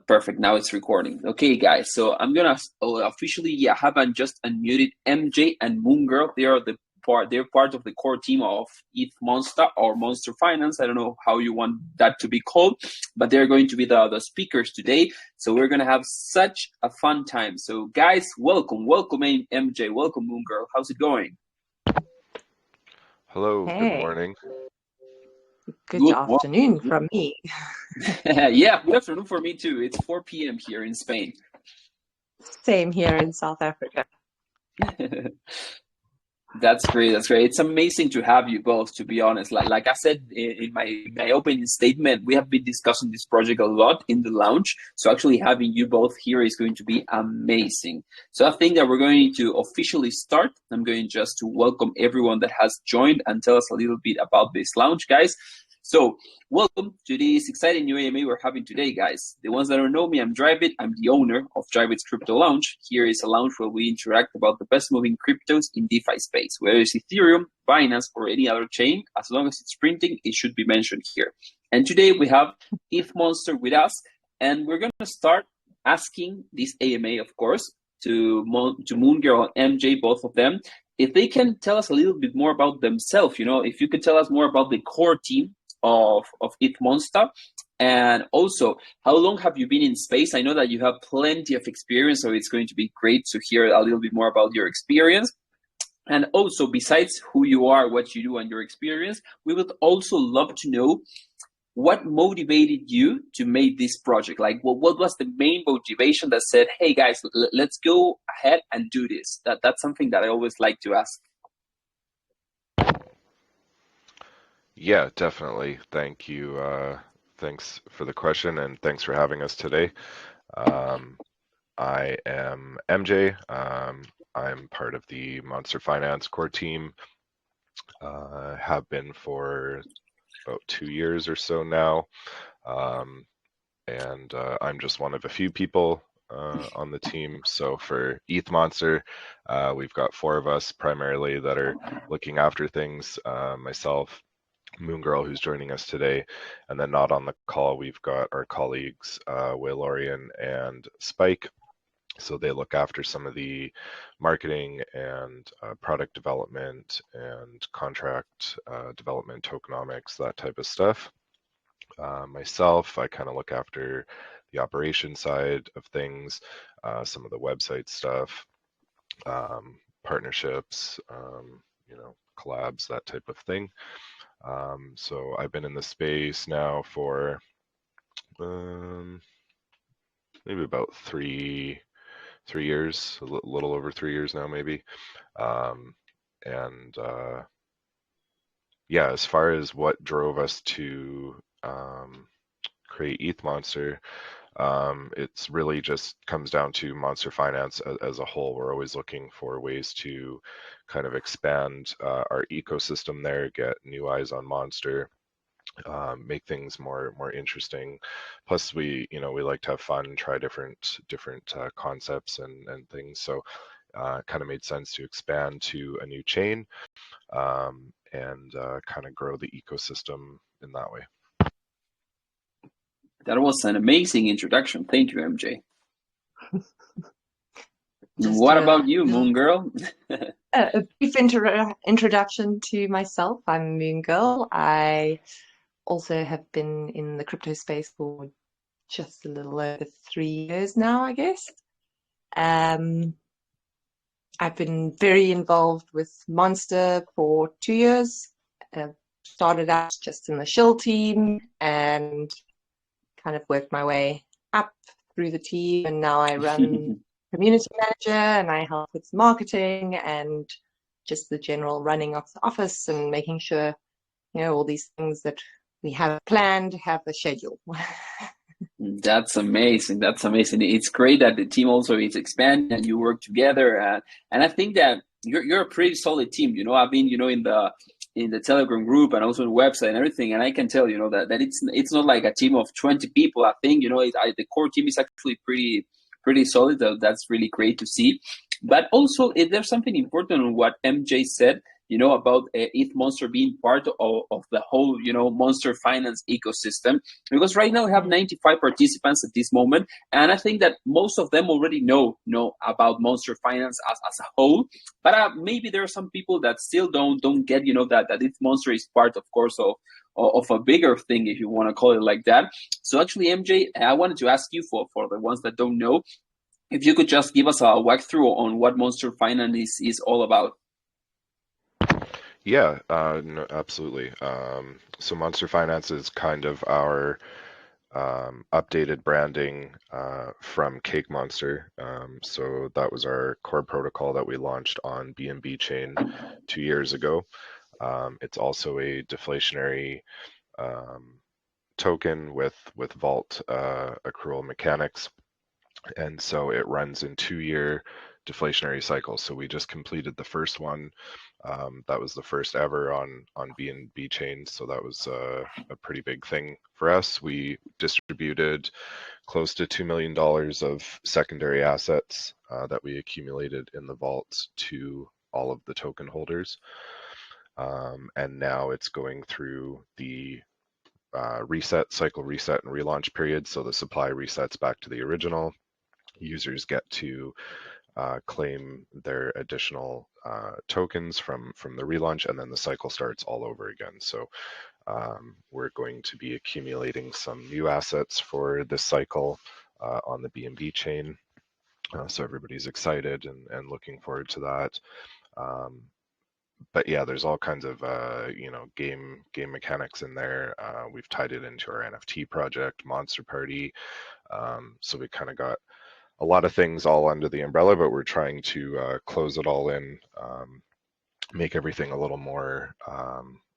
Perfect. Now it's recording. Okay, guys. So I'm gonna officially, have just unmuted MJ and Moon Girl. They are the part. They're part of the core team of ETH Monsta or Monster Finance. I don't know how you want that to be called, but they're going to be the speakers today. So we're gonna have such a fun time. So guys, welcome MJ, welcome Moon Girl. How's it going? Hello, good Hey, morning. good Good. afternoon from me. Yeah, good afternoon for me too. It's 4 p.m. here in Spain. Same here in South Africa. That's great. That's great. It's amazing to have you both, to be honest. Like I said in my opening statement, we have been discussing this project a lot in the lounge. So actually having you both here is going to be amazing. So I think that we're going to officially start. I'm going just to welcome everyone that has joined and tell us a little bit about this lounge, guys. So welcome to this exciting new AMA we're having today, guys. The ones that don't know me, I'm Driveit. I'm the owner of Driveit's Crypto Lounge. Here is a lounge where we interact about the best moving cryptos in DeFi space. Whether it's Ethereum, Binance, or any other chain, as long as it's printing, it should be mentioned here. And today we have ETH Monster with us, and we're going to start asking this AMA, of course, to Moon Girl and MJ, both of them, if they can tell us a little bit more about themselves. If you could tell us more about the core team of ETH Monsta. And also, how long have you been in space? I know that you have plenty of experience, so it's going to be great to hear a little bit more about your experience. And also, besides who you are, what you do, and your experience, we would also love to know what motivated you to make this project. Like, what was the main motivation that said, hey guys, let's go ahead and do this? That's something that I always like to ask. Yeah, definitely. Thank you. Thanks for the question and thanks for having us today. I am MJ. I'm part of the Monster Finance core team. Have been for about 2 years or so now. And I'm just one of a few people on the team. So for ETH Monster, we've got 4 of us primarily that are looking after things. Myself, Moon Girl, who's joining us today, and then not on the call, we've got our colleagues Waylorian and Spike. So they look after some of the marketing and product development and contract development, tokenomics, that type of stuff. Myself, I kind of look after the operation side of things, some of the website stuff, partnerships, collabs, that type of thing. So I've been in the space now for maybe about 3 years, a little over 3 years now, maybe. And yeah, as far as what drove us to create ETH Monster, it's really just comes down to Monster Finance as a whole. We're always looking for ways to kind of expand our ecosystem there, get new eyes on Monster, make things more interesting. Plus, we like to have fun, try different concepts and things. So, kind of made sense to expand to a new chain and kind of grow the ecosystem in that way. That was an amazing introduction. Thank you, MJ. What about you, Moon Girl? A brief introduction to myself. I'm Moon Girl. I also have been in the crypto space for just a little over 3 years now, I guess. I've been very involved with Monster for 2 years. Started out just in the shill team and kind of worked my way up through the team, and now I run community manager and I help with marketing and just the general running of the office and making sure, all these things that we have planned have a schedule. That's amazing. That's amazing. It's great that the team also is expanding and you work together. And I think that you're a pretty solid team. I've been, in the Telegram group and also on the website and everything, and I can tell, that it's not like a team of 20 people. I think, the core team is actually pretty solid. That's really great to see. But also, if there's something important on what MJ said, about ETH Monster being part of the whole, Monster Finance ecosystem. Because right now we have 95 participants at this moment, and I think that most of them already know about Monster Finance as a whole. But maybe there are some people that still don't get, that ETH Monster is part, of course, of a bigger thing, if you want to call it like that. So actually, MJ, I wanted to ask you for the ones that don't know, if you could just give us a walkthrough on what Monster Finance is all about. Yeah, no, absolutely. So Monster Finance is kind of our updated branding from Cake Monster. So that was our core protocol that we launched on BNB chain 2 years ago. It's also a deflationary token with vault accrual mechanics, and so it runs in 2-year deflationary cycles. So we just completed the first one. That was the first ever on BNB chain, so that was a pretty big thing for us. We distributed close to $2 million of secondary assets that we accumulated in the vault to all of the token holders. And now it's going through the cycle reset and relaunch period. So the supply resets back to the original. Users get to claim their additional tokens from the relaunch, and then the cycle starts all over again. So we're going to be accumulating some new assets for this cycle on the BNB chain. So everybody's excited and looking forward to that. But yeah, there's all kinds of game mechanics in there. We've tied it into our NFT project, Monster Party. So we kind of got a lot of things all under the umbrella, but we're trying to close it all in, make everything a little more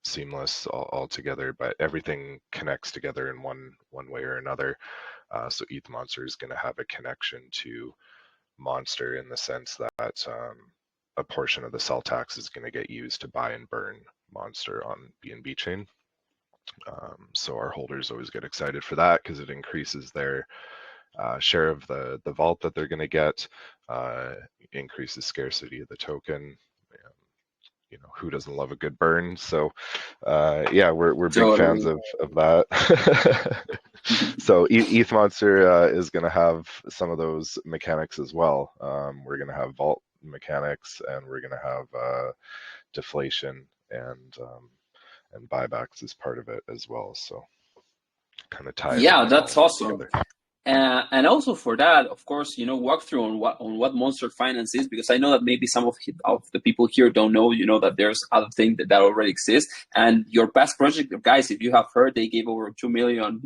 seamless all together. But everything connects together in one way or another. So ETH Monster is going to have a connection to Monster in the sense that a portion of the sell tax is going to get used to buy and burn Monster on BNB chain. So our holders always get excited for that because it increases their share of the vault that they're going to get, increases scarcity of the token. Who doesn't love a good burn? So yeah, we're big fans of that. So ETH Monster is going to have some of those mechanics as well. We're going to have vault mechanics, and we're going to have deflation and buybacks as part of it as well. So kind of tie that's awesome. together. And also for that, of course, walk through on what Monster Finance is, because I know that maybe some of the people here don't know, that there's other things that already exist. And your past project, guys, if you have heard, they gave over 2 million,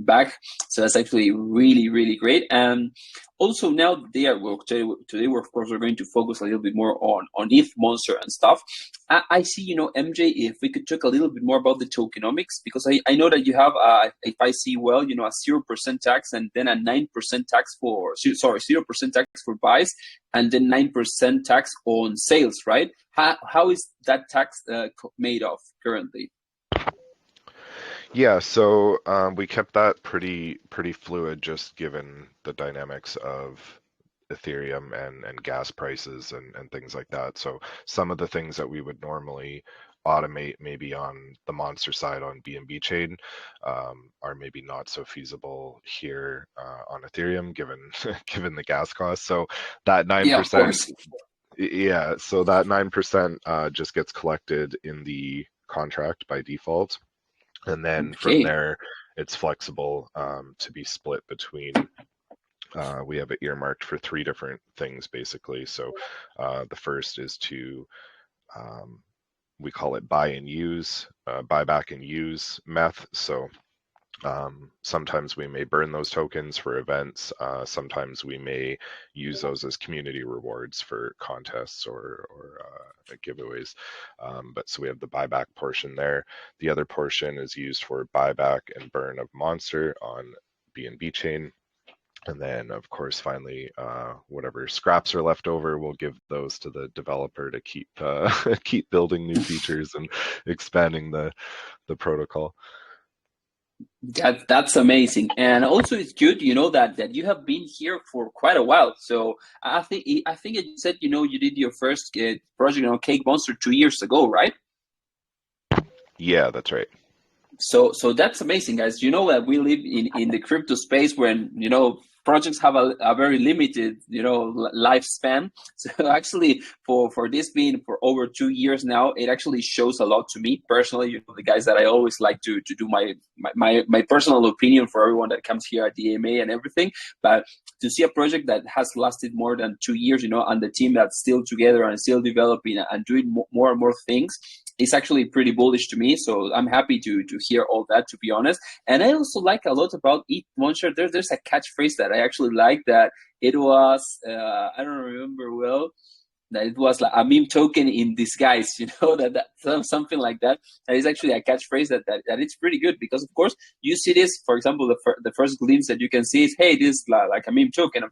back. So that's actually really, really great. And also now today we're of course we're going to focus a little bit more on ETH Monster and stuff. I see, MJ, if we could talk a little bit more about the tokenomics, because I know that you have, if I see well, a 0% tax, and then a 9% tax 0% tax for buys, and then 9% tax on sales, right? How is that tax made of currently? Yeah, so we kept that pretty fluid, just given the dynamics of Ethereum and gas prices and things like that. So some of the things that we would normally automate maybe on the Monster side on BNB chain are maybe not so feasible here on Ethereum, given the gas costs. So that 9%, yeah, so that 9% just gets collected in the contract by default. And then from there, it's flexible to be split between, we have it earmarked for 3 different things, basically. So the first is to, we call it buy back and use meth. So sometimes we may burn those tokens for events. Sometimes we may use those as community rewards for contests or giveaways. But so we have the buyback portion there. The other portion is used for buyback and burn of Monster on BNB chain. And then, of course, finally, whatever scraps are left over, we'll give those to the developer to keep keep building new features and expanding the protocol. That's amazing, and also it's good, that you have been here for quite a while. So I think you said, you did your first project on Cake Monster 2 years ago, right? Yeah, that's right. So that's amazing, guys. You know that we live in the crypto space when projects have a very limited lifespan. So actually, for this being for over 2 years now, it actually shows a lot to me personally. The guys that I always like to do my personal opinion for everyone that comes here at the AMA and everything. But to see a project that has lasted more than 2 years, and the team that's still together and still developing and doing more and more things, it's actually pretty bullish to me. So I'm happy to hear all that, to be honest. And I also like a lot about Eat Monster. There's a catchphrase that I actually like, that it was, I don't remember well, that it was like a meme token in disguise, something like that. That is actually a catchphrase that it's pretty good, because of course you see this, for example, the first glimpse that you can see is, hey, this is like a meme token.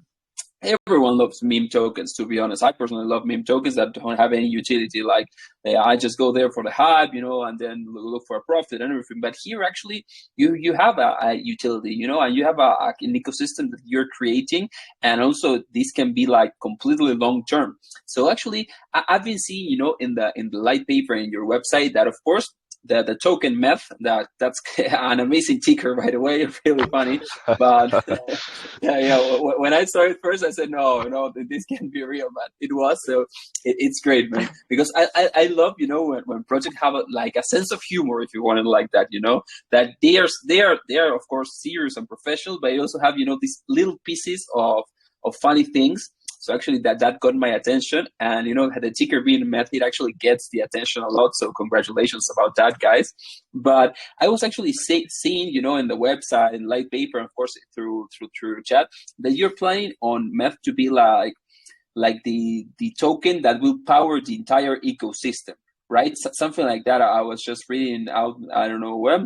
Everyone loves meme tokens, to be honest. I personally love meme tokens that don't have any utility. Like, I just go there for the hype, and then look for a profit and everything. But here, actually, you have a utility, and you have an ecosystem that you're creating, and also this can be like completely long term. So actually, I've been seeing, in the light paper in your website, that of course the token meth, that's an amazing ticker, by the way, really funny. But yeah, when I saw it first, I said, no, this can't be real, but it was. So it's great, man, because I love, when projects have like a sense of humor, if you want it like that, that they are of course serious and professional, but they also have, these little pieces of funny things. So actually that got my attention, and the ticker being meth, it actually gets the attention a lot. So congratulations about that, guys. But I was actually seeing, in the website, in light paper, of course, through chat, that you're planning on meth to be like the token that will power the entire ecosystem, right? Something like that. I was just reading out, I don't know where,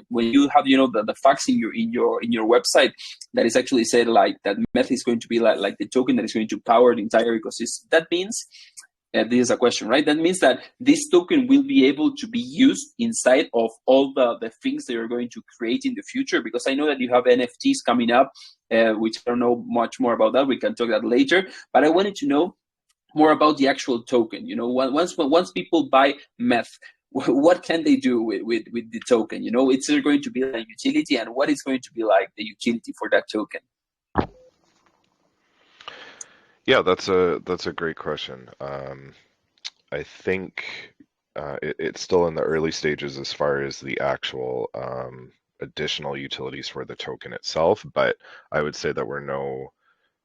when you have, the facts in your website, that is actually said like that meth is going to be like the token that is going to power the entire ecosystem. That means, this is a question, right? That means that this token will be able to be used inside of all the things that you're going to create in the future, because I know that you have NFTs coming up, which I don't know much more about that. We can talk that later. But I wanted to know more about the actual token. Once people buy meth, what can they do with the token? It's there going to be a utility, and what is going to be like the utility for that token? Yeah, that's a great question. I think it's still in the early stages as far as the actual additional utilities for the token itself, but I would say that we're no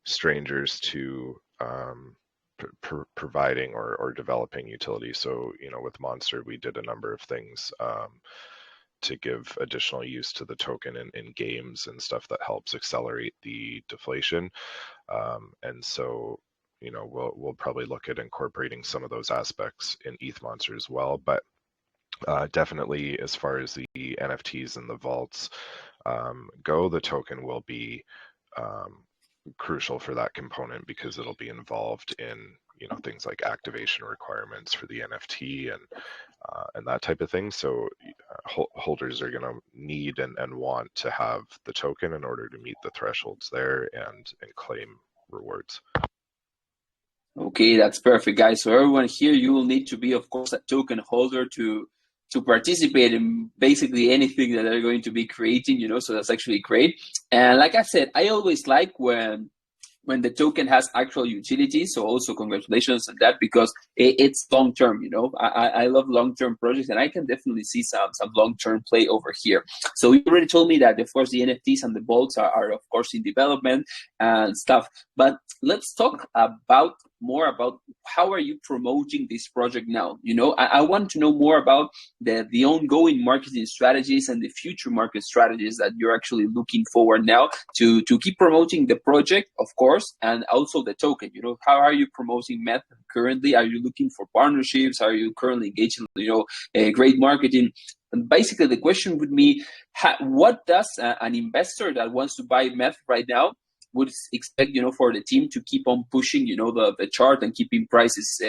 strangers to providing or developing utilities. So, with Monster, we did a number of things to give additional use to the token in games and stuff that helps accelerate the deflation. And so, we'll probably look at incorporating some of those aspects in ETH Monster as well. But definitely, as far as the NFTs and the vaults go, the token will be crucial for that component, because it'll be involved in things like activation requirements for the NFT and that type of thing. So holders are going to need and want to have the token in order to meet the thresholds there and claim rewards. Okay, that's perfect, guys. So everyone here, you will need to be, of course, a token holder to participate in basically anything that they're going to be creating. So that's actually great. And like I said, I always like when the token has actual utility. So also congratulations on that, because it's long term. I love long term projects, and I can definitely see some long term play over here. So you already told me that of course the NFTs and the vaults are of course in development and stuff. But let's talk more about how are you promoting this project now. I want to know more about the ongoing marketing strategies and the future market strategies that you're actually looking forward now to keep promoting the project, of course, and also the token. How are you promoting meth currently? Are you looking for partnerships? Are you currently engaged in great marketing? And basically the question would be, what does an investor that wants to buy meth right now would expect, for the team to keep on pushing, the chart and keeping prices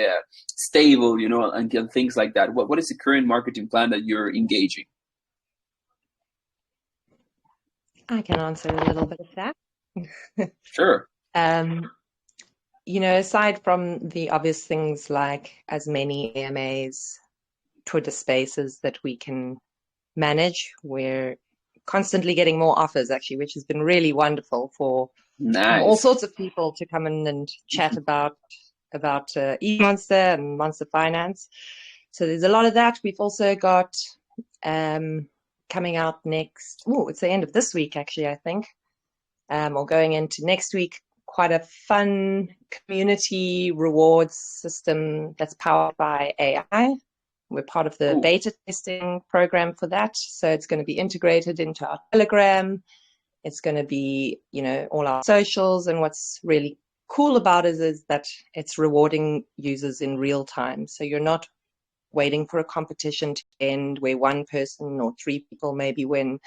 stable, and things like that? What is the current marketing plan that you're engaging? I can answer a little bit of that. Sure. Aside from the obvious things like as many AMAs, Twitter spaces that we can manage, we're constantly getting more offers actually, which has been really wonderful from all Nice. sorts of people to come in and chat about eMonster and Monster Finance. So there's a lot of that. We've also got coming out next. Oh, it's the end of this week actually, I think, or going into next week. Quite a fun community rewards system that's powered by AI. We're part of the beta testing program for that. So it's going to be integrated into our Telegram. It's going to be, all our socials. And what's really cool about it is that it's rewarding users in real time. So you're not waiting for a competition to end where one person or three people maybe win.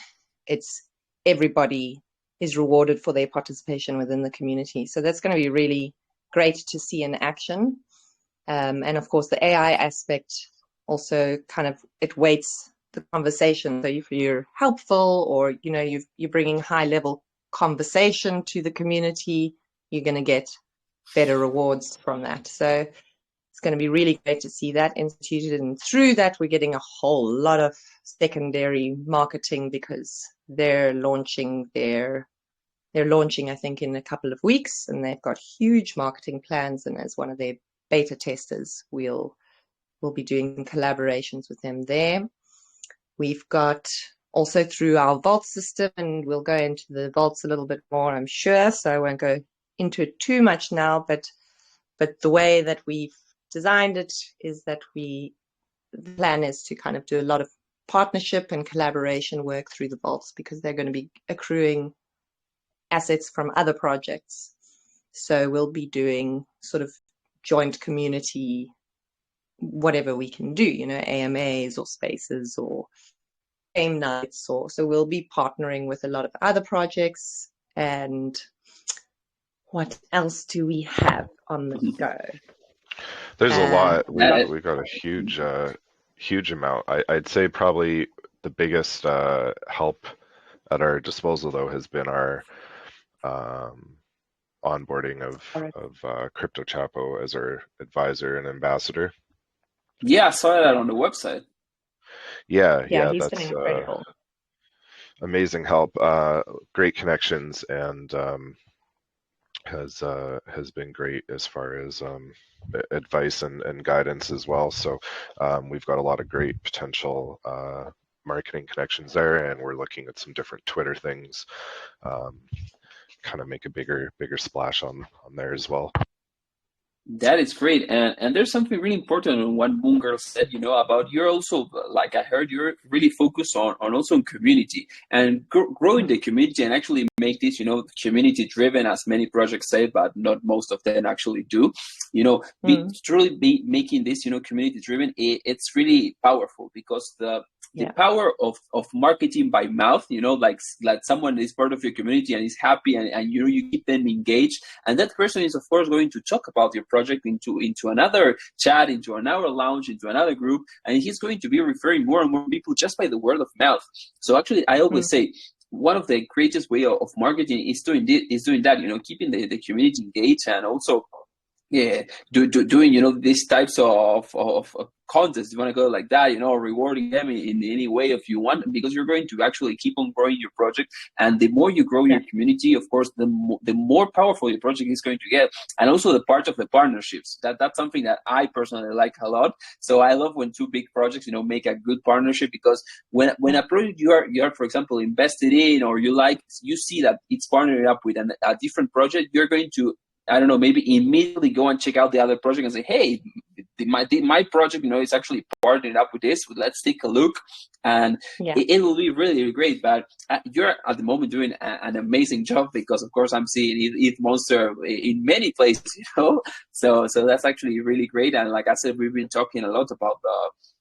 It's everybody is rewarded for their participation within the community. So that's going to be really great to see in action. And of course, the AI aspect also kind of, it weights the conversation. So if you're helpful or, you're bringing high level conversation to the community, you're going to get better rewards from that. So it's going to be really great to see that instituted. And through that, we're getting a whole lot of secondary marketing because they're launching, I think, in a couple of weeks, and they've got huge marketing plans. And as one of their beta testers, we'll be doing collaborations with them there. We've got also through our vault system, and we'll go into the vaults a little bit more, I'm sure, so I won't go into it too much now, but the way that we've designed it is that the plan is to kind of do a lot of partnership and collaboration work through the vaults because they're going to be accruing assets from other projects. So we'll be doing sort of joint community, whatever we can do, AMAs or spaces or game nights, so we'll be partnering with a lot of other projects. And what else do we have on the go? There's a lot. We got a huge amount. I'd say probably the biggest help at our disposal though has been our onboarding of Crypto Chapo as our advisor and ambassador. Yeah, I saw that on the website. Yeah, he's that's been incredible. Amazing help, great connections, and has been great as far as advice and guidance as well. So we've got a lot of great potential marketing connections there, and we're looking at some different Twitter things, kind of make a bigger splash on there as well. That is great, and there's something really important on what Moongirl said. About you're also, like I heard, you're really focused on also on community and growing the community and actually make this community driven, as many projects say, but not most of them actually do. Truly be making this community driven. It's really powerful because the power of marketing by mouth, like someone is part of your community and is happy and you keep them engaged, and that person is of course going to talk about your project into another chat, into another lounge, into another group, and he's going to be referring more and more people just by the word of mouth. So actually I always say one of the greatest way of marketing is doing that, keeping the community engaged, and also doing these types of contests. You want to go like that, rewarding them in any way if you want, because you're going to actually keep on growing your project, and the more you grow your community, of course, the more powerful your project is going to get. And also the part of the partnerships, that's something that I personally like a lot. So I love when two big projects make a good partnership, because when a project you are for example invested in, or you see that it's partnering up with a different project, you're going to, I don't know, maybe immediately go and check out the other project and say, hey, my project, is actually partnering up with this. Let's take a look. And it will be really, really great. But you're at the moment doing an amazing job, because, of course, I'm seeing eMonster in many places, So that's actually really great. And like I said, we've been talking a lot about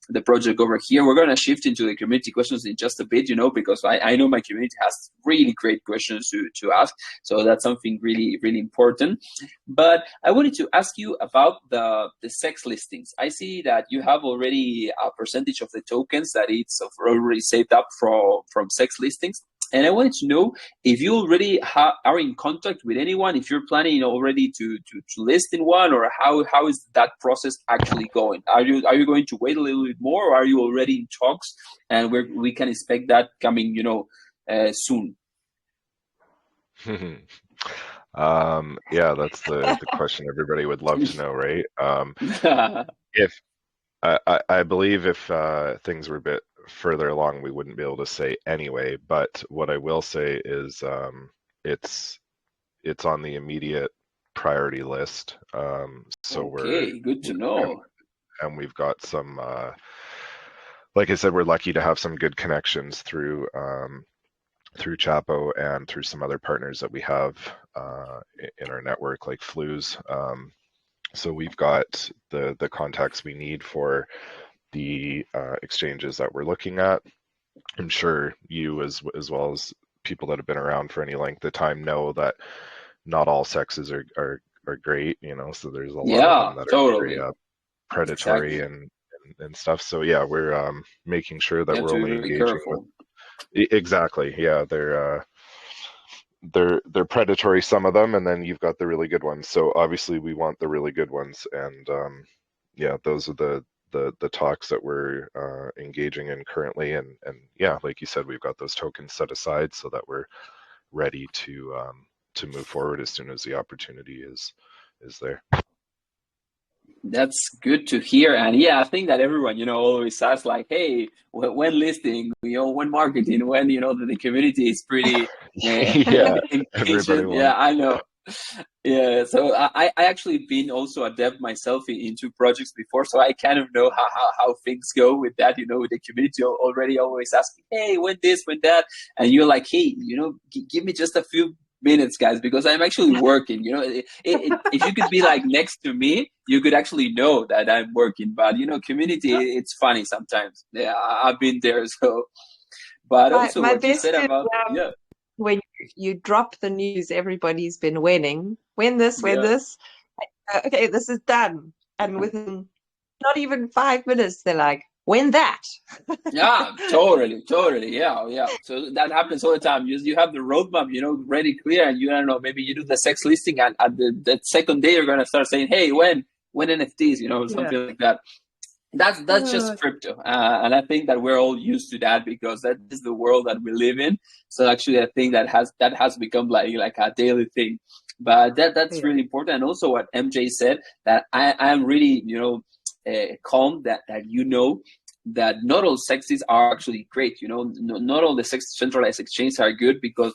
the project over here. We're going to shift into the community questions in just a bit, because I know my community has really great questions to ask. So that's something really, really important. But I wanted to ask you about the sex listings. I see that you have already a percentage of the tokens that it's already saved up from sex listings. And I wanted to know if you already are in contact with anyone, if you're planning, already to list in one, or how is that process actually going? Are you going to wait a little bit more, or are you already in talks, and we can expect that coming, soon? Yeah, that's the question everybody would love to know, right? If I believe if things were a bit further along, we wouldn't be able to say anyway. But what I will say is it's it's on the immediate priority list. So Okay, good to know. and we've got some, like I said, we're lucky to have some good connections through Chapo and through some other partners that we have in our network, like Flues. So we've got the contacts we need for the exchanges that we're looking at. I'm sure you, as well as people that have been around for any length of time, know that not all sexes are great, so there's a lot of them Yeah, that are very totally. predatory Exactly. and stuff. So yeah, we're making sure You that have we're to be only very engaging with careful. exactly. Yeah, they're predatory, some of them, and then you've got the really good ones. So obviously we want the really good ones, and yeah, those are the talks that we're engaging in currently, and yeah, like you said, we've got those tokens set aside so that we're ready to move forward as soon as the opportunity is there. That's good to hear. And yeah, I think that everyone, always asks like, hey, when listing, when marketing, when, the community is pretty Yeah, everybody impatient. Yeah, wants. I know. Yeah, so I actually been also a dev myself in two projects before, so I kind of know how things go with that, with the community already always asking, hey, when this, when that, and you're like, hey, give me just a few minutes, guys, because I'm actually working. If you could be like next to me, you could actually know that I'm working. But community, it's funny sometimes. Yeah, I've been there. So, but also My what you said best is about, yeah, when you drop the news, everybody's been winning. When yeah. this, okay, this is done. And within not even 5 minutes, they're like, when that? Yeah, totally, totally. Yeah, yeah. So that happens all the time. You have the roadmap, ready, clear, and you don't know. Maybe you do the sex listing, and at the second day, you're gonna start saying, "Hey, when NFTs?" Yeah. Something like that. That's just Uh, crypto, and I think that we're all used to that because that is the world that we live in. So actually, I think that has become like a daily thing. But that's yeah. really important. And also, what MJ said, that I'm really calm that that not all sexes are actually great. Not all the sex centralized exchanges are good, because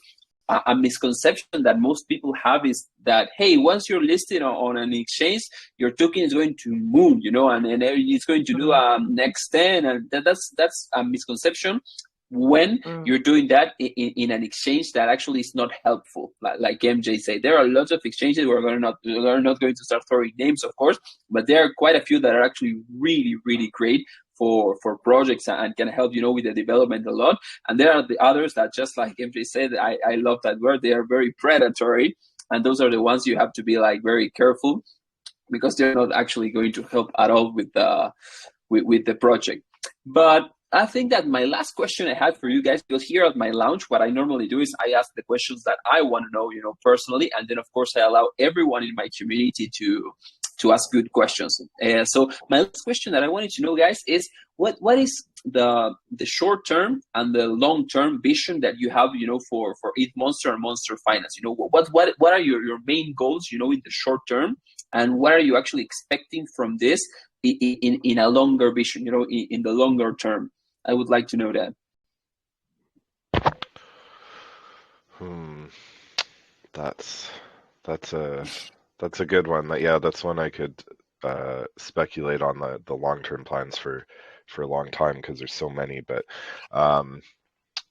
a misconception that most people have is that, hey, once you're listed on an exchange, your token is going to move, and it's going to do Mm, next 10, and that's a misconception when mm, you're doing that in an exchange that actually is not helpful. Like MJ said, there are lots of exchanges, we're not going to start throwing names, of course, but there are quite a few that are actually really, really great for projects and can help, with the development a lot. And there are the others that, just like MJ said, I love that word, they are very predatory. And those are the ones you have to be like very careful, because they're not actually going to help at all with the project. But I think that my last question I had for you guys, because here at my lounge, what I normally do is I ask the questions that I want to know, personally, and then of course I allow everyone in my community to ask good questions. So my last question that I wanted to know, guys, is what is the short term and the long term vision that you have, for Eat Monster and Monster Finance? What are your main goals, in the short term, and what are you actually expecting from this in a longer vision, in the longer term? I would like to know that. Hmm, that's that's a that's a good one. Yeah, that's one I could speculate on the long-term plans for a long time, because there's so many. But um,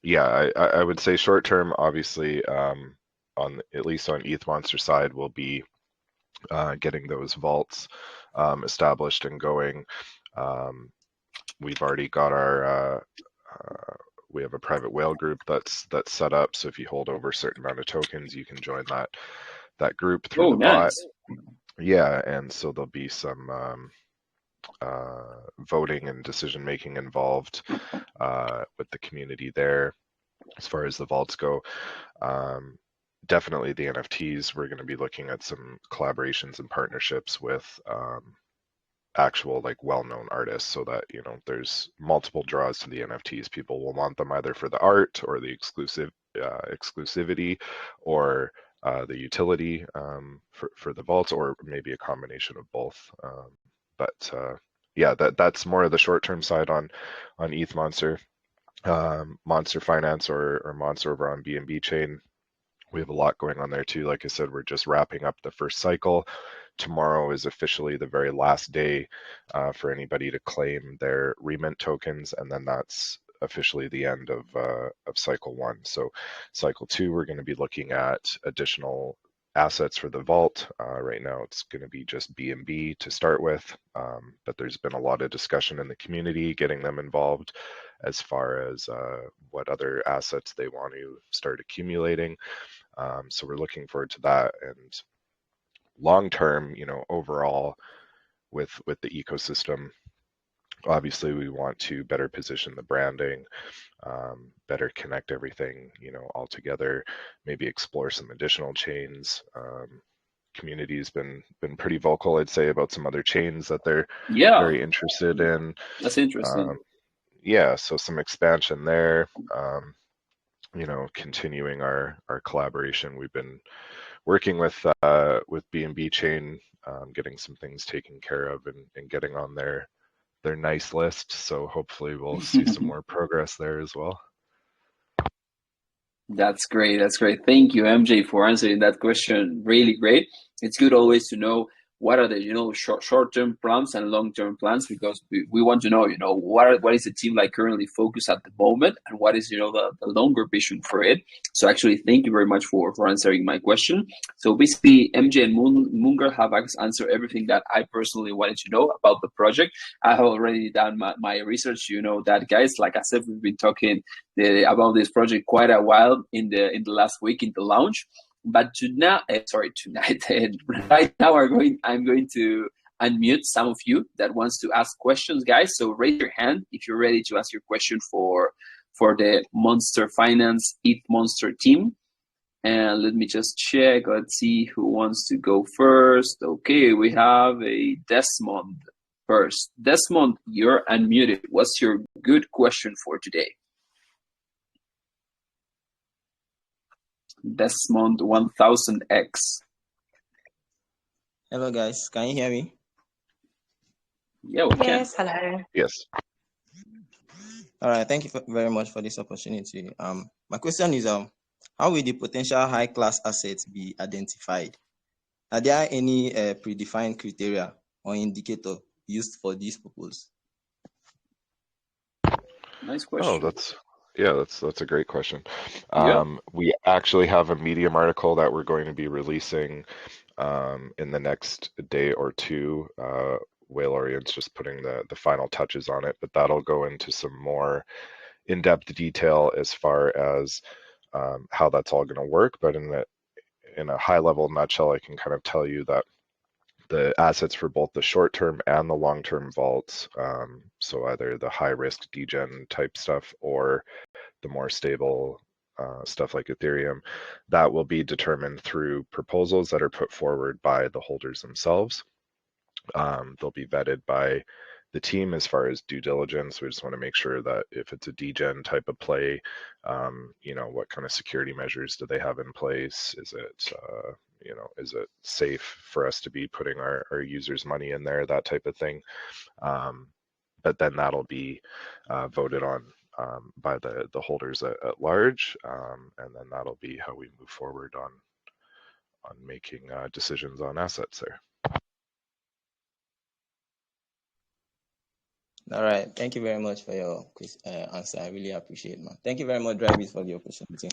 yeah, I would say short term, obviously, on at least on ETH Monster side, will be getting those vaults established and going. Um, we've already got we have a private whale group that's set up. So if you hold over a certain amount of tokens, you can join that group through Oh, the bot. nice. Yeah, and so there'll be some voting and decision making involved with the community there. as far as the vaults go. Definitely the NFTs, we're going to be looking at some collaborations and partnerships with actual like well-known artists, so that there's multiple draws to the NFTs. People will want them either for the art or the exclusivity, or the utility for the vaults, or maybe a combination of both. But yeah, that's more of the short-term side on ETH Monster. Monster Finance or Monster over on BNB chain, we have a lot going on there too. Like I said, we're just wrapping up the first cycle. Tomorrow is officially the very last day for anybody to claim their remint tokens, and then that's officially the end of cycle 1. So cycle 2, we're going to be looking at additional assets for the vault. Right now it's going to be just BNB to start with, but there's been a lot of discussion in the community, getting them involved as far as what other assets they want to start accumulating. So we're looking forward to that. And long term, overall with the ecosystem, obviously we want to better position the branding, better connect everything, all together, maybe explore some additional chains. Community's been pretty vocal, I'd say, about some other chains that they're very interested in. That's interesting. Yeah, so some expansion there. Continuing our collaboration. We've been working with BNB Chain, getting some things taken care of and getting on their nice list. So hopefully we'll see some more progress there as well. That's great. That's great. Thank you, MJ, for answering that question. Really great. It's good always to know what are the short-term plans and long-term plans, because we want to know what is the team like currently focused at the moment, and what is the longer vision for it. So actually, thank you very much for answering my question. So basically, MJ and Munger have answered everything that I personally wanted to know about the project. I have already done my research. That, guys, like I said, we've been talking about this project quite a while in the last week in the launch. But tonight, right now, I'm going to unmute some of you that wants to ask questions, guys. So raise your hand if you're ready to ask your question for the Monster Finance ETH Monster team. And let me just check. Let's see who wants to go first. Okay, we have a Desmond first. Desmond, you're unmuted. What's your good question for today? Desmond 1000X. Hello guys, can you hear me? Yeah, we can. Yes, hello. Yes. All right, thank you very much for this opportunity. My question is, how will the potential high-class assets be identified? Are there any predefined criteria or indicator used for this purpose? Nice question. That's a great question. Yeah. We actually have a Medium article that we're going to be releasing in the next day or two. Whale Orient's just putting the final touches on it, but that'll go into some more in-depth detail as far as how that's all going to work. But in a high-level nutshell, I can kind of tell you that the assets for both the short-term and the long-term vaults, so either the high-risk degen type stuff or the more stable stuff like Ethereum, that will be determined through proposals that are put forward by the holders themselves. They'll be vetted by the team as far as due diligence. We just want to make sure that if it's a degen type of play, what kind of security measures do they have in place? Is it safe for us to be putting our users' money in there, that type of thing. But then that'll be voted on by the holders at large, and then that'll be how we move forward on making decisions on assets there. All right, thank you very much for your answer. I really appreciate it, man. Thank you very much, Drivers, for the opportunity.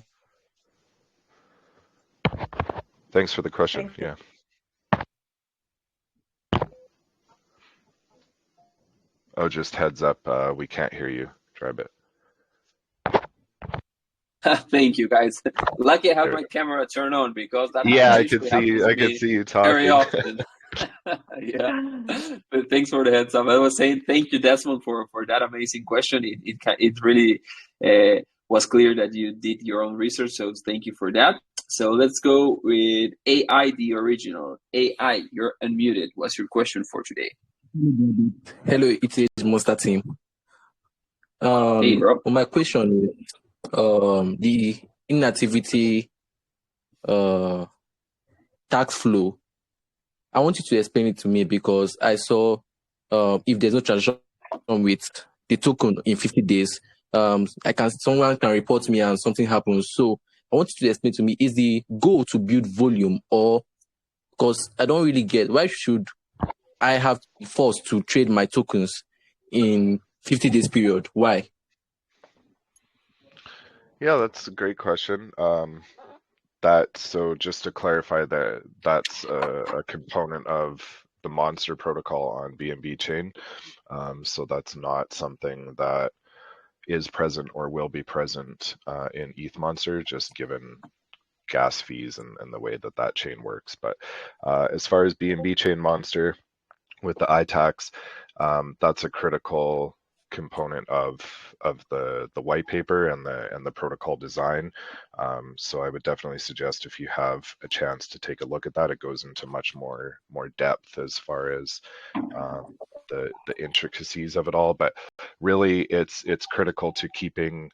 Thanks for the question. Thank you. Yeah. Oh, just heads up, we can't hear you, Drybit. Thank you, guys. Lucky I have my camera turned on, because that I could see you talking very often. Yeah, but thanks for the heads up. I was saying thank you, Desmond, for that amazing question. It really was clear that you did your own research, so thank you for that. So let's go with AI, the original. AI, you're unmuted. What's your question for today? Hello, it is Monsta team. Hey, bro. My question is the inactivity tax flow. I want you to explain it to me because I saw if there's no transaction with the token in 50 days, someone can report me and something happens. So I want you to explain to me, is the goal to build volume, or because I don't really get why should I have to be forced to trade my tokens in 50 days period? Why? Yeah, that's a great question. So just to clarify that that's a component of the Monster protocol on BNB chain. So that's not something that is present or will be present in ETH Monster, just given gas fees and the way that that chain works. But as far as BNB chain Monster with the iTax, that's a critical component of the white paper and the protocol design. So I would definitely suggest, if you have a chance to take a look at that, it goes into much more depth as far as the intricacies of it all. But really, it's critical to keeping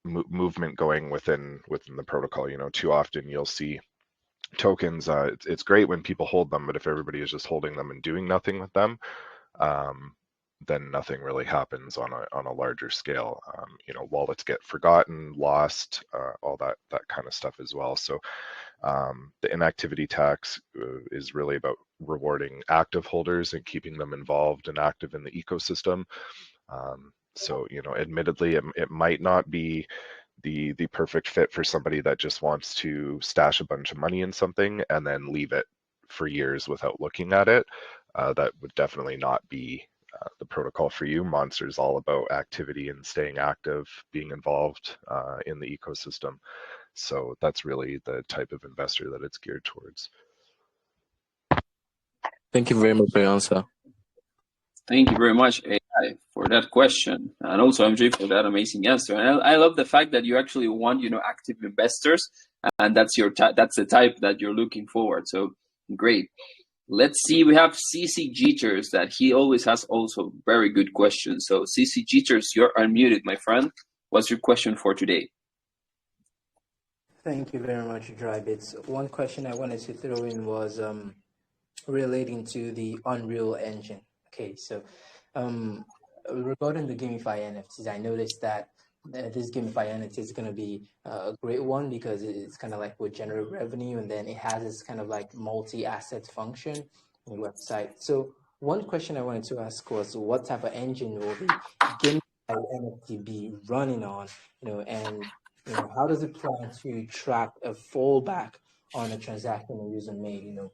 movement going within the protocol. You know, too often you'll see tokens. It's great when people hold them, but if everybody is just holding them and doing nothing with them, then nothing really happens on a larger scale. You know, wallets get forgotten, lost, all that kind of stuff as well. So the inactivity tax is really about rewarding active holders and keeping them involved and active in the ecosystem. So, you know, admittedly, it might not be the perfect fit for somebody that just wants to stash a bunch of money in something and then leave it for years without looking at it. That would definitely not be the protocol for you. Monster is all about activity and staying active, being involved in the ecosystem. So that's really the type of investor that it's geared towards. Thank you very much for your answer. Thank you very much, AI, for that question, and also MJ for that amazing answer. And I love the fact that you actually want, you know, active investors, and that's that's the type that you're looking forward. So great. Let's see. We have CC Jeters that he always has also very good questions. So CC Jeters, you're unmuted, my friend. What's your question for today? Thank you very much, Drybits. One question I wanted to throw in was relating to the Unreal Engine. Okay, so regarding the GameFi NFTs, I noticed that this GameFi NFT is going to be a great one because it's kind of like would generate revenue, and then it has this kind of like multi-asset function on the website. So one question I wanted to ask was, what type of engine will the GameFi NFT be running on? You know, and you know, how does it plan to track a fallback on a transaction a user made? You know,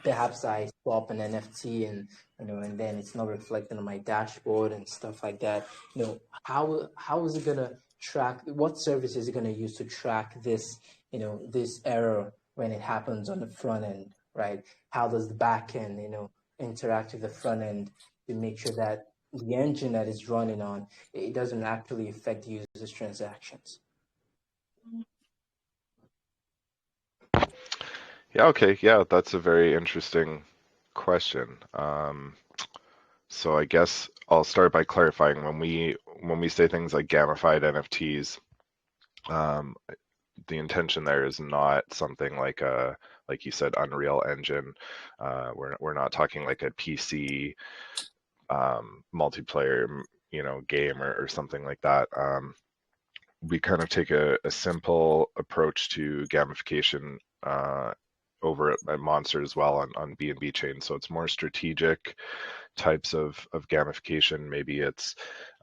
perhaps I swap an NFT and you know, and then it's not reflecting on my dashboard and stuff like that. You know, how is it gonna track? What service is it gonna use to track this? You know, this error when it happens on the front end, right? How does the back end, you know, interact with the front end to make sure that the engine that is running on it doesn't actually affect the user's transactions? Yeah, okay. Yeah, that's a very interesting question. So I guess I'll start by clarifying when we say things like gamified NFTs, the intention there is not something like like you said, Unreal Engine. We're not talking like a PC multiplayer, you know, game or something like that. We kind of take a simple approach to gamification over at Monster as well on BNB chain. So it's more strategic types of gamification. Maybe it's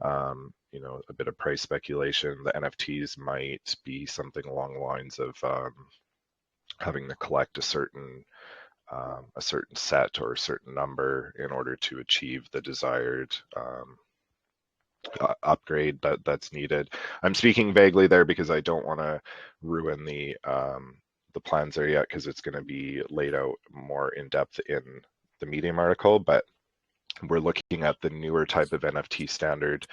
you know, a bit of price speculation. The NFTs might be something along the lines of having to collect a certain set or a certain number in order to achieve the desired upgrade that's needed. I'm speaking vaguely there because I don't want to ruin the plans there yet, because it's going to be laid out more in depth in the Medium article. But we're looking at the newer type of NFT standard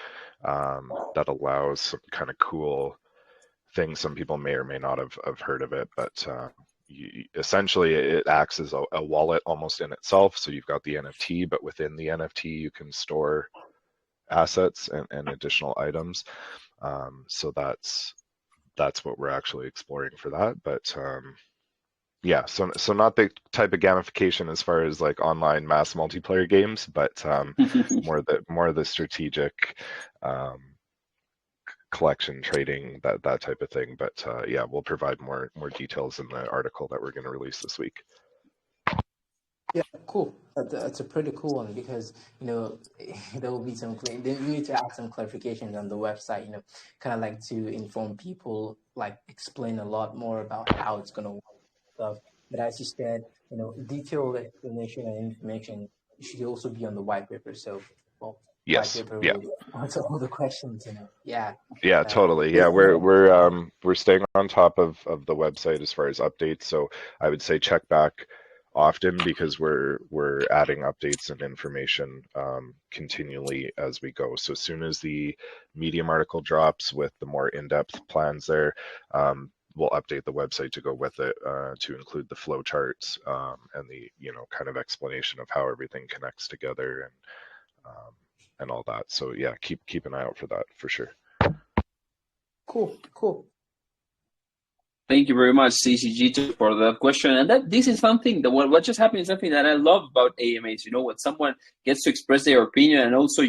that allows some kind of cool things. Some people may or may not have heard of it, but essentially it acts as a wallet almost in itself. So you've got the NFT, but within the NFT you can store assets and additional items. So that's what we're actually exploring for that. But yeah, so not the type of gamification as far as like online mass multiplayer games, but more the strategic collection trading, that type of thing. But yeah, we'll provide more details in the article that we're going to release this week. Yeah, cool. That's a pretty cool one because there will be they need to add some clarifications on the website. Kind of like to inform people, like explain a lot more about how it's gonna work stuff. But as you said, detailed explanation and information should also be on the white paper. So, well, Yes. white paper Yeah. will answer all the questions. Yeah. Yeah, totally. Yeah, we're staying on top of the website as far as updates. So I would say check back often because we're adding updates and information continually as we go. So as soon as the Medium article drops with the more in-depth plans there, we'll update the website to go with it to include the flow charts and the kind of explanation of how everything connects together and all that. So yeah, keep an eye out for that for sure. Cool. Thank you very much, CCG, for that question. And this is something that what just happened is something that I love about AMAs. When someone gets to express their opinion, and also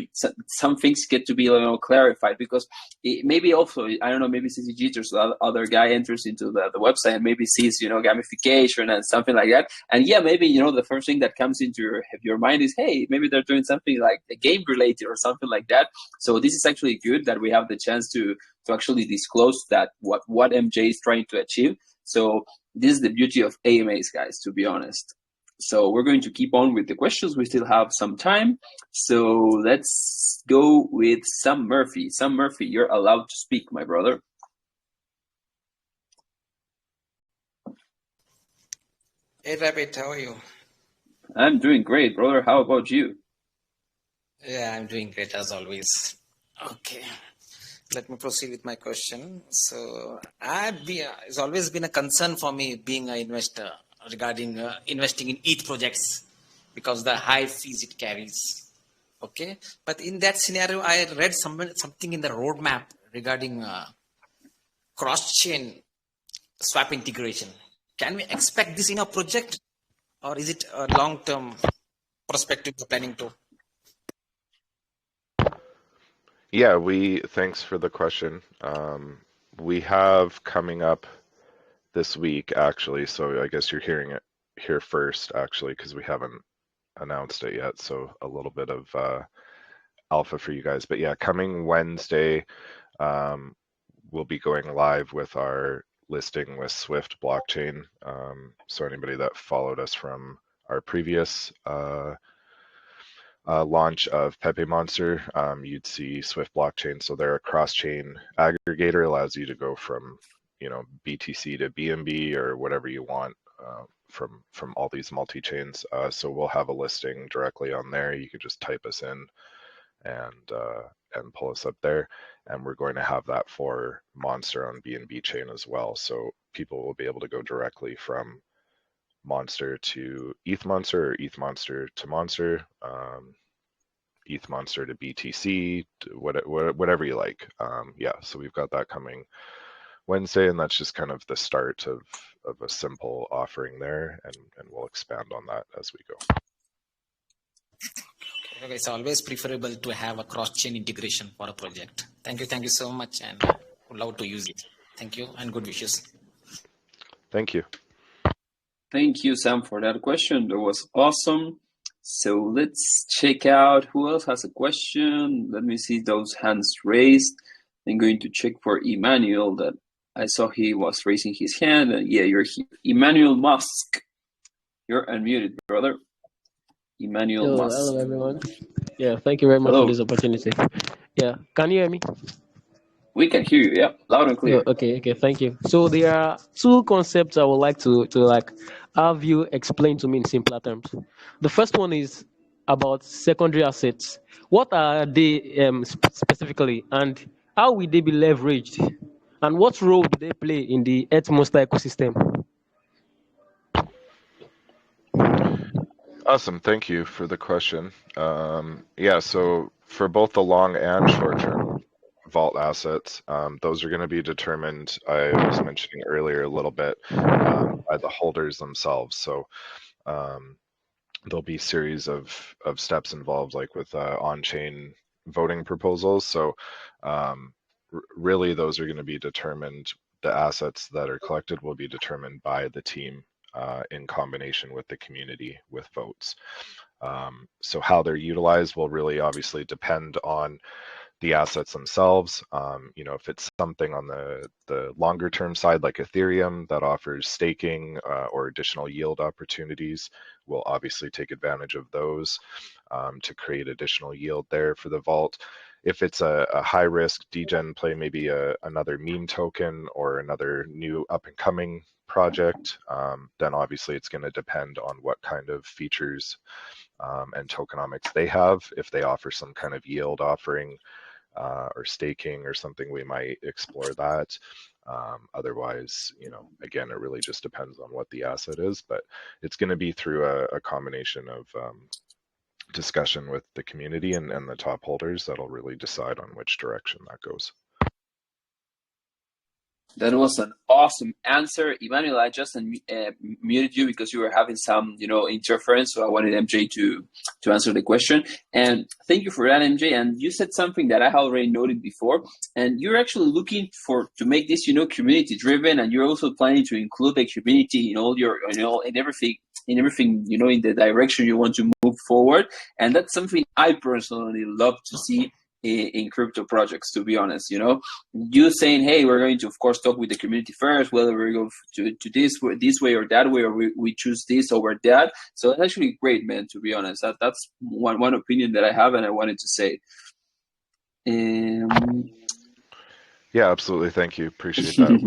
some things get to be clarified, because maybe also, I don't know, maybe CCG or some other guy enters into the website and maybe sees gamification and something like that, and yeah, maybe the first thing that comes into your mind is, hey, maybe they're doing something like a game related or something like that. So this is actually good that we have the chance to actually disclose that what MJ is trying to achieve. So this is the beauty of AMAs, guys, to be honest. So we're going to keep on with the questions. We still have some time. So let's go with Sam Murphy. Sam Murphy, you're allowed to speak, my brother. Hey, Rabbit, how are you? I'm doing great, brother. How about you? Yeah, I'm doing great as always. Okay. Let me proceed with my question. So, it's always been a concern for me being an investor regarding investing in ETH projects because the high fees it carries. Okay, but in that scenario, I read something in the roadmap regarding cross-chain swap integration. Can we expect this in a project, or is it a long-term perspective you're planning to? Yeah, thanks for the question. We have coming up this week, actually, so I guess you're hearing it here first, actually, because we haven't announced it yet, so a little bit of alpha for you guys. But yeah, coming Wednesday, we'll be going live with our listing with Swift blockchain. So anybody that followed us from our previous launch of Pepe Monster, you'd see Swift blockchain. So they're a cross-chain aggregator, allows you to go from BTC to BNB or whatever you want from all these multi-chains. So we'll have a listing directly on there. You could just type us in and pull us up there. And we're going to have that for Monster on BNB chain as well. So people will be able to go directly from Monster to ETH Monster or ETH Monster to Monster, ETH Monster to BTC, to whatever you like. Yeah, so we've got that coming Wednesday, and that's just kind of the start of a simple offering there, and we'll expand on that as we go. Okay, it's always preferable to have a cross-chain integration for a project. Thank you so much, and would love to use it. Thank you, and good wishes. Thank you. Thank you, Sam, for that question. That was awesome. So let's check out who else has a question. Let me see those hands raised. I'm going to check for Emmanuel, that I saw he was raising his hand. Yeah, you're here. Emmanuel Musk. You're unmuted, brother. Emmanuel Musk. Hello, everyone. Yeah, thank you very much for this opportunity. Yeah, can you hear me? We can hear you. Yeah, loud and clear. Okay, thank you. So there are two concepts I would like to have you explain to me in simpler terms. The first one is about secondary assets. What are they specifically, and how will they be leveraged? And what role do they play in the Earth Monster ecosystem? Awesome. Thank you for the question. Yeah, so for both the long and short-term vault assets, those are going to be determined, I was mentioning earlier a little bit, by the holders themselves. So there'll be series of steps involved, like with on-chain voting proposals. So really, those are going to be determined. The assets that are collected will be determined by the team in combination with the community with votes. So how they're utilized will really obviously depend on the assets themselves. If it's something on the longer term side, like Ethereum, that offers staking or additional yield opportunities, we'll obviously take advantage of those to create additional yield there for the vault. If it's a high risk degen play, maybe another meme token or another new up and coming project, then obviously it's going to depend on what kind of features and tokenomics they have. If they offer some kind of yield offering or staking or something, we might explore that. Otherwise, again, it really just depends on what the asset is, but it's going to be through a combination of discussion with the community and the top holders that'll really decide on which direction that goes. That was an awesome answer, Emmanuel. I just muted you because you were having some, interference. So I wanted MJ to answer the question. And thank you for that, MJ. And you said something that I had already noted before. And you're actually looking to make this, community driven. And you're also planning to include the community in all your, in everything, in the direction you want to move forward. And that's something I personally love to see in crypto projects, to be honest. You saying, hey, we're going to of course talk with the community first, whether we go to this way or that way, or we choose this over that. So it's actually great, man, to be honest. That's one opinion that I have, and I wanted to say. Yeah, absolutely. Thank you. Appreciate that.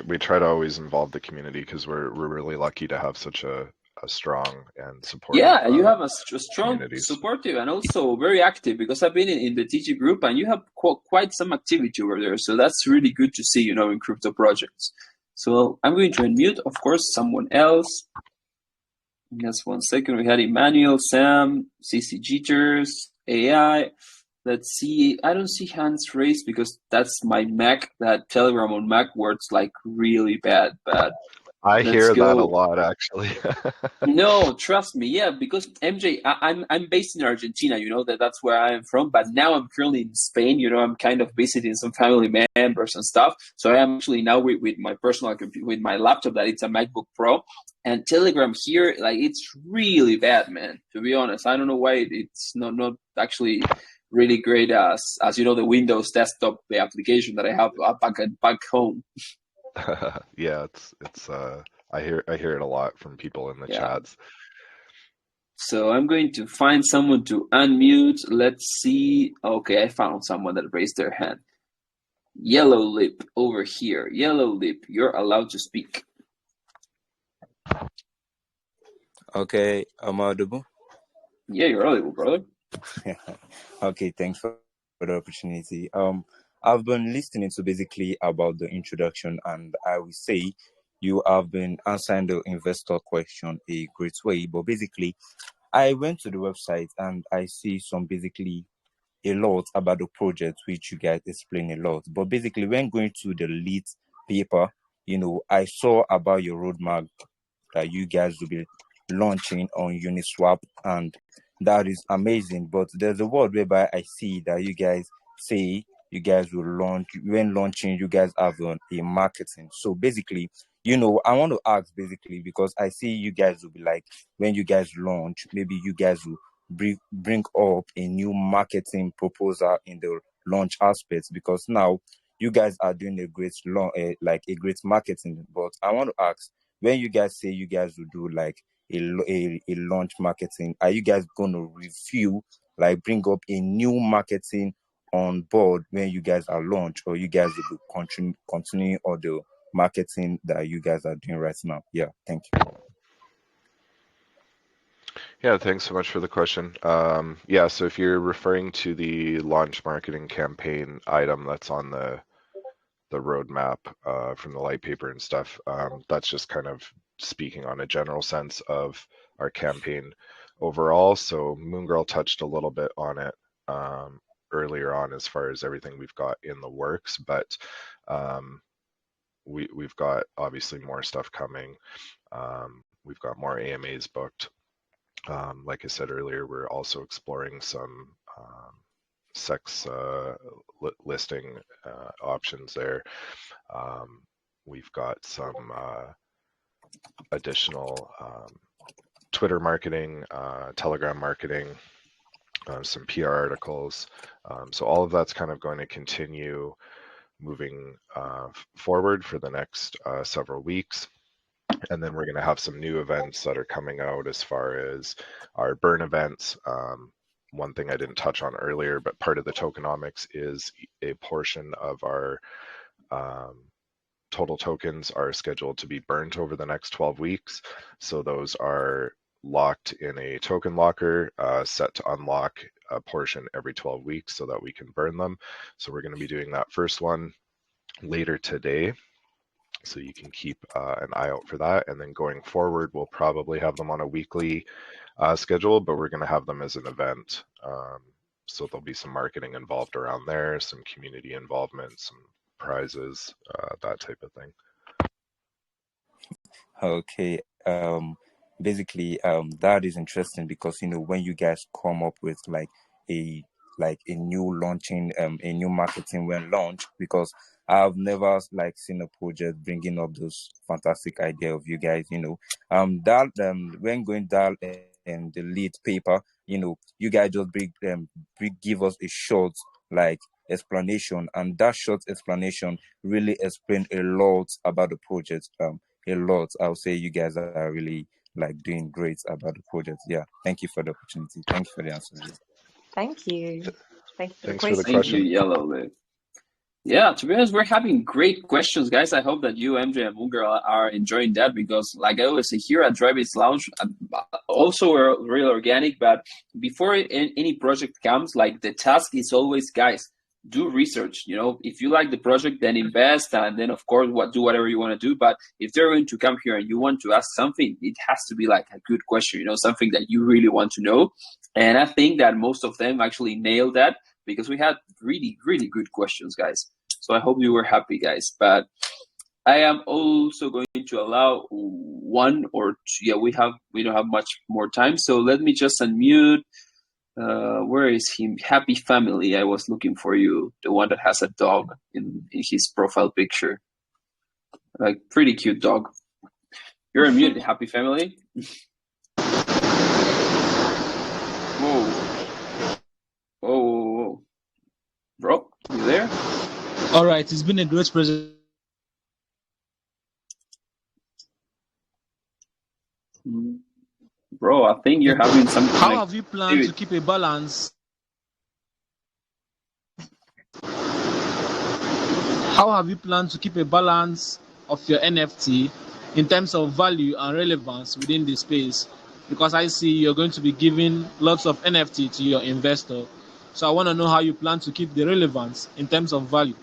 We try to always involve the community because we're really lucky to have such a strong and supportive. Yeah, you have a strong, supportive, and also very active, because I've been in the TG group, and you have quite some activity over there. So that's really good to see, in crypto projects. So I'm going to unmute, of course, someone else. Just 1 second. We had Emmanuel, Sam, CC Jitters, AI. Let's see. I don't see hands raised because that's my Mac. That Telegram on Mac works like really bad. But I hear that a lot, actually. No, trust me. Yeah, because MJ, I'm based in Argentina. That's where I am from. But now I'm currently in Spain. I'm kind of visiting some family members and stuff. So I am actually now with my personal computer, with my laptop. That it's a MacBook Pro, and Telegram here, like, it's really bad, man. To be honest, I don't know why it's not actually really great as the Windows desktop application that I have back home. Yeah, it's I hear it a lot from people in the chats. So I'm going to find someone to unmute. Let's see. Okay, I found someone that raised their hand. Yellow Lip over here. Yellow Lip, you're allowed to speak. Okay, am I audible? Yeah, you're audible, brother. Okay, thanks for the opportunity. I've been listening to basically about the introduction, and I will say you have been answering the investor question a great way. But basically, I went to the website and I see basically a lot about the project, which you guys explain a lot. But basically, when going to the lead paper, I saw about your roadmap that you guys will be launching on Uniswap, and that is amazing. But there's a word whereby I see that you guys say you guys will launch. When launching, you guys have a marketing. So basically, I want to ask basically, because I see you guys will be like, when you guys launch, maybe you guys will bring up a new marketing proposal in the launch aspects, because now you guys are doing a great great marketing. But I want to ask, when you guys say you guys will do like a launch marketing, are you guys going to review, like bring up a new marketing on board when you guys are launched, or you guys will be continuing all the marketing that you guys are doing right now? Yeah, thank you. Yeah, thanks so much for the question. Yeah, so if you're referring to the launch marketing campaign item that's on the roadmap from the light paper and stuff, that's just kind of speaking on a general sense of our campaign overall. So Moongirl touched a little bit on it earlier on as far as everything we've got in the works, but um, we've got obviously more stuff coming. We've got more AMAs booked. Like I said earlier, we're also exploring some sex listing options there. We've got some additional Twitter marketing, Telegram marketing, some PR articles. So all of that's kind of going to continue moving forward for the next several weeks. And then we're going to have some new events that are coming out as far as our burn events. One thing I didn't touch on earlier, but part of the tokenomics is a portion of our total tokens are scheduled to be burnt over the next 12 weeks. So those are locked in a token locker, set to unlock a portion every 12 weeks so that we can burn them. So we're going to be doing that first one later today. So you can keep an eye out for that. And then going forward, we'll probably have them on a weekly schedule, but we're going to have them as an event. So there'll be some marketing involved around there, some community involvement, some prizes, that type of thing. Okay. Basically, that is interesting because when you guys come up with a a new launching, a new marketing when launched, because I've never seen a project bringing up those fantastic idea of you guys. That when going down and the lead paper, you guys just give us a short explanation, and that short explanation really explain a lot about the project. A lot. I'll say you guys are really doing great about the project. Yeah. Thank you for the opportunity. Thank you for the answer. Thank you. Thank you for the Thanks for the question. Thank you, question. Yellow Lip. Yeah, to be honest, we're having great questions, guys. I hope that you, MJ, and Munger are enjoying that because, like I always say, here at Drive It's Lounge, also we're real organic. But before any project comes, the task is always, guys, do research. If you like the project, then invest, and then of course, do whatever you want to do. But if they're going to come here and you want to ask something, it has to be a good question. Something that you really want to know. And I think that most of them actually nailed that, because we had really, really good questions, guys. So I hope you were happy, guys. But I am also going to allow one or two. Yeah, we don't have much more time. So let me just unmute. Where is he? Happy Family. I was looking for you. The one that has a dog in his profile picture. Pretty cute dog. You're unmuted, Happy Family. Whoa. Bro, you there? All right, it's been a great present. Bro, I think you're having some. How have you planned to keep a balance? How have you planned to keep a balance of your NFT in terms of value and relevance within the space? Because I see you're going to be giving lots of NFT to your investor. So I want to know how you plan to keep the relevance in terms of value.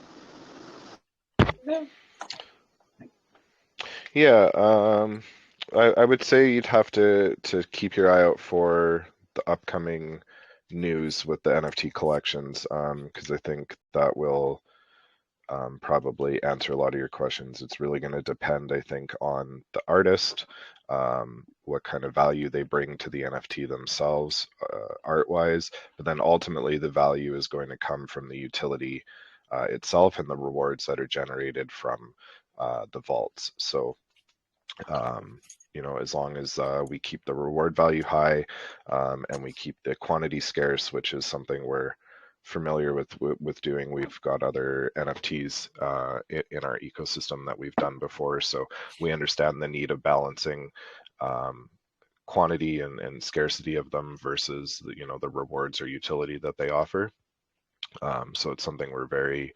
Yeah, I would say you'd have to keep your eye out for the upcoming news with the NFT collections, because I think that will probably answer a lot of your questions. It's really going to depend, I think, on the artist, what kind of value they bring to the NFT themselves, art-wise, but then ultimately the value is going to come from the utility itself and the rewards that are generated from the vaults. So as long as we keep the reward value high, and we keep the quantity scarce, which is something we're familiar with doing. We've got other NFTs in our ecosystem that we've done before, so we understand the need of balancing quantity and scarcity of them versus the rewards or utility that they offer. So it's something we're very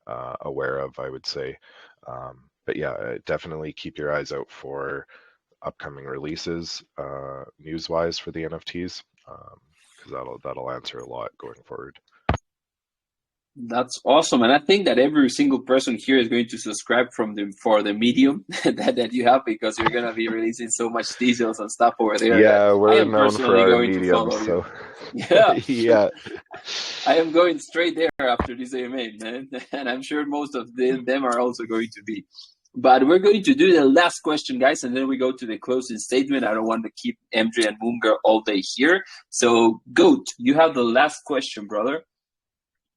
aware of, I would say. But yeah, definitely keep your eyes out for upcoming releases news-wise for the NFTs, because that'll answer a lot going forward. That's awesome, and I think that every single person here is going to subscribe for the medium that you have, because you're gonna be releasing so much details and stuff over there. Yeah, I we're am known for personally our going to medium, follow so you. Yeah, yeah. I am going straight there after this AMA, man, and I'm sure most of them are also going to be. But we're going to do the last question, guys, and then we go to the closing statement. I don't want to keep MJ and Munga all day here. So, Goat, you have the last question, brother.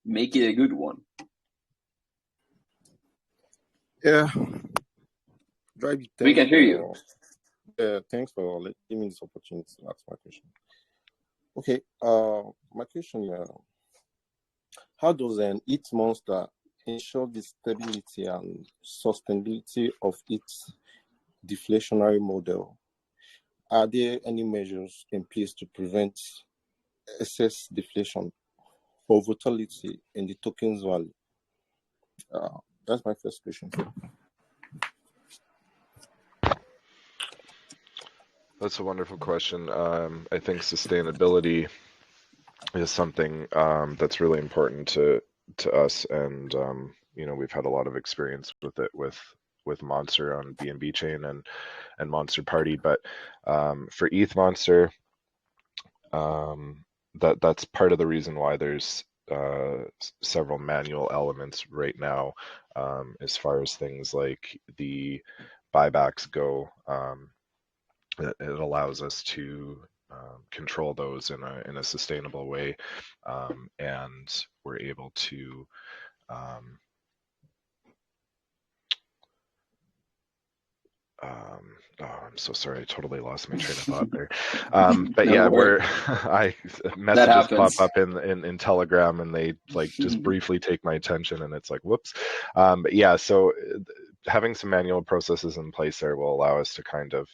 Make it a good one. Yeah. We can hear you. Thanks for giving me this opportunity to ask my question. Okay. My question: how does an ETH Monster ensure the stability and sustainability of its deflationary model? Are there any measures in place to prevent excess deflation or volatility in the token's value? That's my first question. That's a wonderful question. I think sustainability is something that's really important to us, and we've had a lot of experience with it with Monster on BNB chain and Monster Party, but for ETH Monster, that's part of the reason why there's several manual elements right now, as far as things like the buybacks go. It allows us to control those in a sustainable way, and we're able to I'm so sorry, I totally lost my train of thought there. But No yeah, worries. messages pop happens. up in Telegram, and they like just briefly take my attention, and it's like, whoops. But yeah, so having some manual processes in place there will allow us to kind of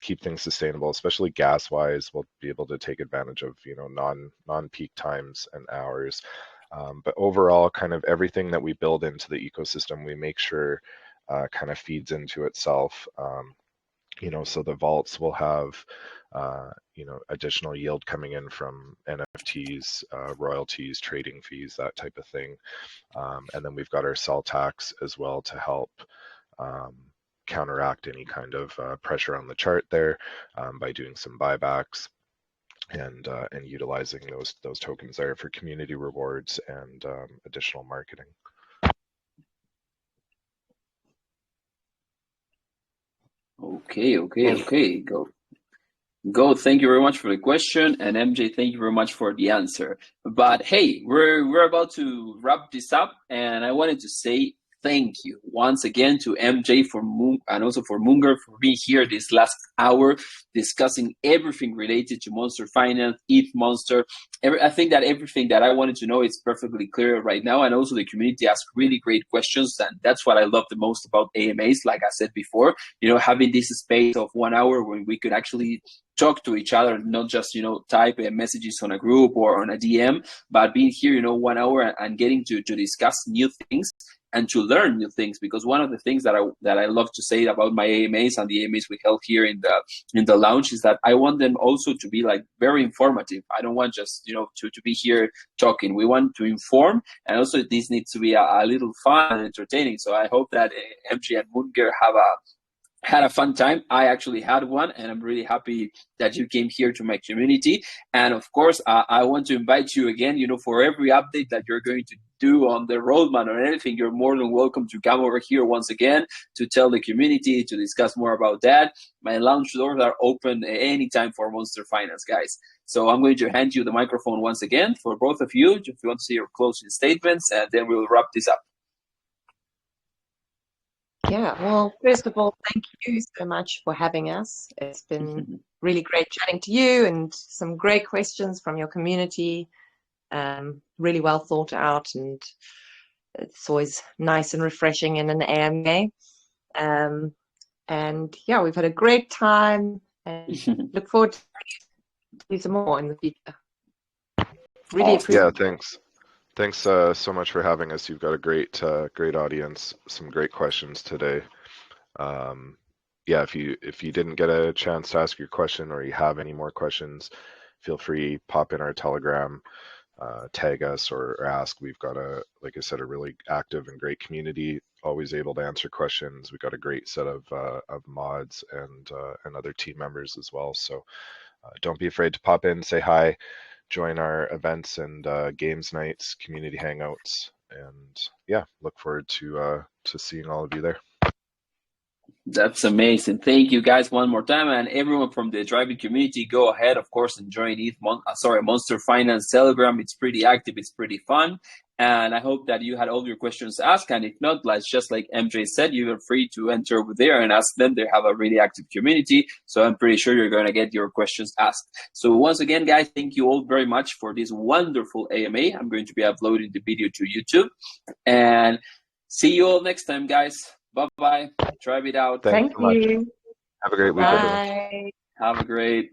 keep things sustainable, especially gas wise. We'll be able to take advantage of non-peak times and hours. But overall, kind of everything that we build into the ecosystem, we make sure kind of feeds into itself. So the vaults will have additional yield coming in from NFTs, royalties, trading fees, that type of thing. And then we've got our sell tax as well to help counteract any kind of pressure on the chart there, by doing some buybacks and utilizing those tokens there for community rewards and additional marketing. Okay. Go. Thank you very much for the question, and MJ, thank you very much for the answer. But hey, we're about to wrap this up, and I wanted to say thank you once again to MJ and also for Munger for being here this last hour discussing everything related to Monster Finance, ETH Monster. I think that everything that I wanted to know is perfectly clear right now, and also the community asked really great questions, and that's what I love the most about AMAs. Like I said before, having this space of 1 hour where we could actually talk to each other, not just type messages on a group or on a DM, but being here 1 hour and getting to discuss new things and to learn new things. Because one of the things that I love to say about my AMAs and the AMAs we held here in the lounge is that I want them also to be like very informative. I don't want just to be here talking. We want to inform, and also this needs to be a little fun and entertaining. So I hope that MJ and Munger had a fun time. I actually had one, and I'm really happy that you came here to my community. And of course, I want to invite you again, for every update that you're going to do on the roadmap or anything, you're more than welcome to come over here once again to tell the community, to discuss more about that. My lounge doors are open anytime for Monster Finance, guys. So I'm going to hand you the microphone once again for both of you, if you want to say your closing statements, and then we'll wrap this up. Yeah, well, first of all, thank you so much for having us. It's been really great chatting to you, and some great questions from your community. Really well thought out, and it's always nice and refreshing in an AMA. And yeah, we've had a great time, and look forward to do some more in the future. Really appreciate Yeah, thanks. Thanks so much for having us. You've got a great audience, some great questions today. yeah, if you didn't get a chance to ask your question or you have any more questions, feel free, pop in our Telegram, tag us or ask. We've got like I said, a really active and great community, always able to answer questions. We've got a great set of mods and other team members as well. So don't be afraid to pop in, say hi, join our events and games nights, community hangouts, and yeah, look forward to seeing all of you there. That's amazing. Thank you guys one more time, and everyone from the driving community, go ahead, of course, and join Monster Finance Telegram. It's pretty active, it's pretty fun, and I hope that you had all your questions asked. And if not, just like MJ said, you are free to enter over there and ask them. They have a really active community, so I'm pretty sure you're going to get your questions asked. So once again, guys, thank you all very much for this wonderful AMA. I'm going to be uploading the video to YouTube, and see you all next time, guys. Bye-bye. Drive it out. Thanks Thank so much. you. Have a great weekend. Bye. Have a great